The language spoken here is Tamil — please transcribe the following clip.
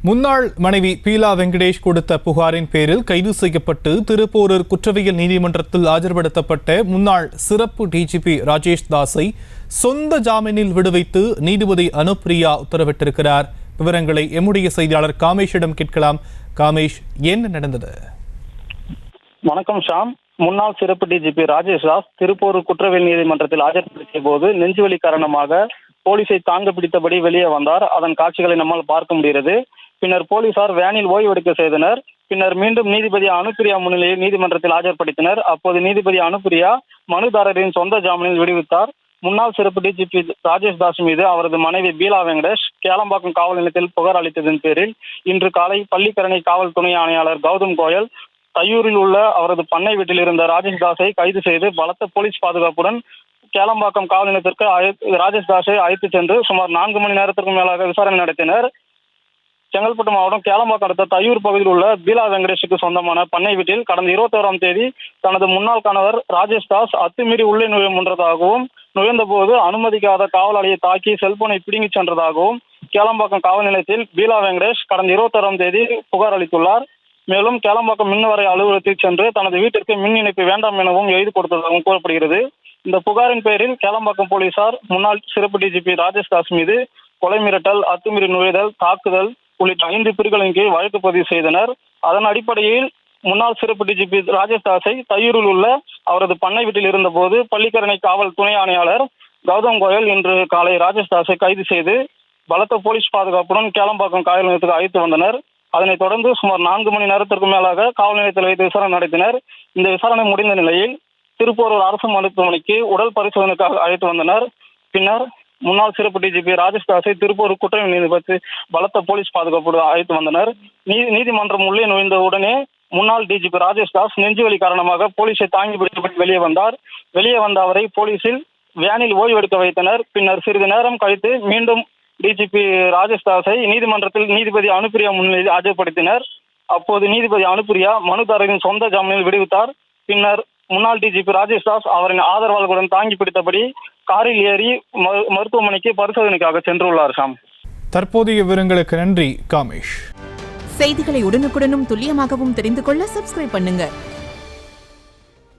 முன்னாள் மனைவி பீலா வெங்கடேஷ் கொடுத்த புகாரின் பேரில் கைது செய்யப்பட்டு திருப்போரூர் குற்றவியல் நீதிமன்றத்தில் ஆஜர்படுத்தப்பட்ட முன்னாள் சிறப்பு டிஜிபி ராஜேஷ் தாஸை சொந்த ஜாமீனில் விடுவித்து நீதிபதி அனுப்பிரியா உத்தரவிட்டிருக்கிறார். விவரங்களை எம்முடைய செய்தியாளர் காமேஷிடம் கேட்கலாம். காமேஷ், என்ன நடந்தது? வணக்கம் ஷாம். முன்னாள் சிறப்பு டிஜிபி ராஜேஷ் தாஸ் திருப்போரூர் குற்றவியல் நீதிமன்றத்தில் ஆஜர்படுத்திய போது நெஞ்சுவலி காரணமாக போலீஸை தாங்க பிடித்தபடி வெளியே வந்தார். அதன் காட்சிகளை நம்மால் பார்க்க முடிகிறது. பின்னர் போலீசார் வேனில் ஓய்வெடுக்க செய்தனர். பின்னர் மீண்டும் நீதிபதி அனுப்பிரியா முன்னிலையில் நீதிமன்றத்தில் ஆஜர்படுத்தினர். அப்போது நீதிபதி அனுப்பிரியா மனுதாரரின் சொந்த ஜாமீனில் விடுவித்தார். முன்னாள் சிறப்பு டிஜிபி ராஜேஷ் தாஸ் மீது அவரது மனைவி பீலா வெங்கடேஷ் கேளம்பாக்கம் காவல் நிலையத்தில் புகார் அளித்ததன் பேரில் இன்று காலை பள்ளிக்கரணை காவல் துணை ஆணையாளர் கௌதம் கோயல் தையூரில் உள்ள அவரது பண்ணை வீட்டில் இருந்த ராஜேஷ் தாஸை கைது செய்து பலத்த போலீஸ் பாதுகாப்புடன் கேளம்பாக்கம் காவல் நிலையத்திற்கு ராஜேஷ் தாஸை அழைத்து சென்று சுமார் 4 மணி நேரத்திற்கு மேலாக விசாரணை நடத்தினர். செங்கல்பட்டு மாவட்டம் கேளம்பாக்கம் அடுத்த தையூர் பகுதியில் உள்ள பீலா வெங்கடேஷுக்கு சொந்தமான பண்ணை வீட்டில் கடந்த 21ஆம் தேதி தனது முன்னாள் கணவர் ராஜேஷ் தாஸ் அத்துமீறி உள்ளே நுழைய முன்றதாகவும், நுழைந்த போது அனுமதிக்காத காவலாளியை தாக்கி செல்போனை பிடுங்கி சென்றதாகவும் கேளம்பாக்கம் காவல் நிலையத்தில் பீலா வெங்கடேஷ் கடந்த 21ஆம் தேதி புகார் அளித்துள்ளார். மேலும் கேளம்பாக்கம் மின்வரை அலுவலகத்தில் சென்று தனது வீட்டிற்கு மின் இணைப்பு வேண்டாம் எனவும் எழுதி கொடுத்ததாகவும் கூறப்படுகிறது. இந்த புகாரின் பேரில் கேளம்பாக்கம் போலீசார் முன்னாள் சிறப்பு டிஜிபி ராஜேஷ் தாஸ் மீது கொலை மிரட்டல், அத்துமீறி நுழைதல், தாக்குதல் உள்ளிட்ட 5 பிரிவுகளின் கீழ் வழக்கு பதிவு செய்தனர். அதன் அடிப்படையில் முன்னாள் சிறப்பு டிஜிபி ராஜேஷ் தாஸை தையூரில் உள்ள அவரது பண்ணை வீட்டில் இருந்தபோது பள்ளிக்கரணை காவல் துணை ஆணையாளர் கௌதம் கோயல் இன்று காலை ராஜேஷ் தாஸை கைது செய்து பலத்த போலீஸ் பாதுகாப்புடன் கேளம்பாக்கம் காவல் நிலையத்துக்கு அழைத்து வந்தனர். அதனைத் தொடர்ந்து சுமார் 4 மணி நேரத்திற்கு மேலாக காவல் நிலையத்தில் வைத்து விசாரணை நடத்தினர். இந்த விசாரணை முடிந்த நிலையில் திருப்போரூர் அரசு மருத்துவமனைக்கு உடல் பரிசோதனைக்காக அழைத்து வந்தனர். பின்னர் முன்னாள் சிறப்பு டிஜிபி ராஜேஷ் தாஸை திருப்போரூர் குற்றவியல் நீதிமன்றத்தில் பலத்த போலீஸ் பாதுகாப்போடு அழைத்து வந்தனர். நீதிமன்றம் உள்ளே நுழைந்த உடனே முன்னாள் டிஜிபி ராஜேஷ் தாஸ் நெஞ்சுவலி காரணமாக போலீஸை தாங்கி பிடிக்கப்பட்டு வெளியே வந்தார். வெளியே வந்த அவரை போலீசில் வேனில் ஓய்வெடுக்க வைத்தனர். பின்னர் சிறிது நேரம் கழித்து மீண்டும் டிஜிபி ராஜேஷ் தாஸை நீதிமன்றத்தில் நீதிபதி அனுப்பிரியா முன்னிலையில் ஆஜர்படுத்தினர். அப்போது நீதிபதி அனுப்பிரியா மனுதாரரின் சொந்த ஜாமீனில் விடுவித்தார். பின்னர் முன்னாள் டிஜிபி ராஜேஷ் தாஸ் அவரின் ஆதரவாளர்களுடன் தாங்கி பிடித்தபடி காரில் ஏறி மருத்துவமனைக்கு பரிசோதனைக்காக சென்றுள்ளார். ஷாம், தற்போதைய விவரங்களுக்கு நன்றி காமேஷ். செய்திகளை உடனுக்குடனும் துல்லியமாகவும் தெரிந்து கொள்ள சப்ஸ்கிரைப் பண்ணுங்க.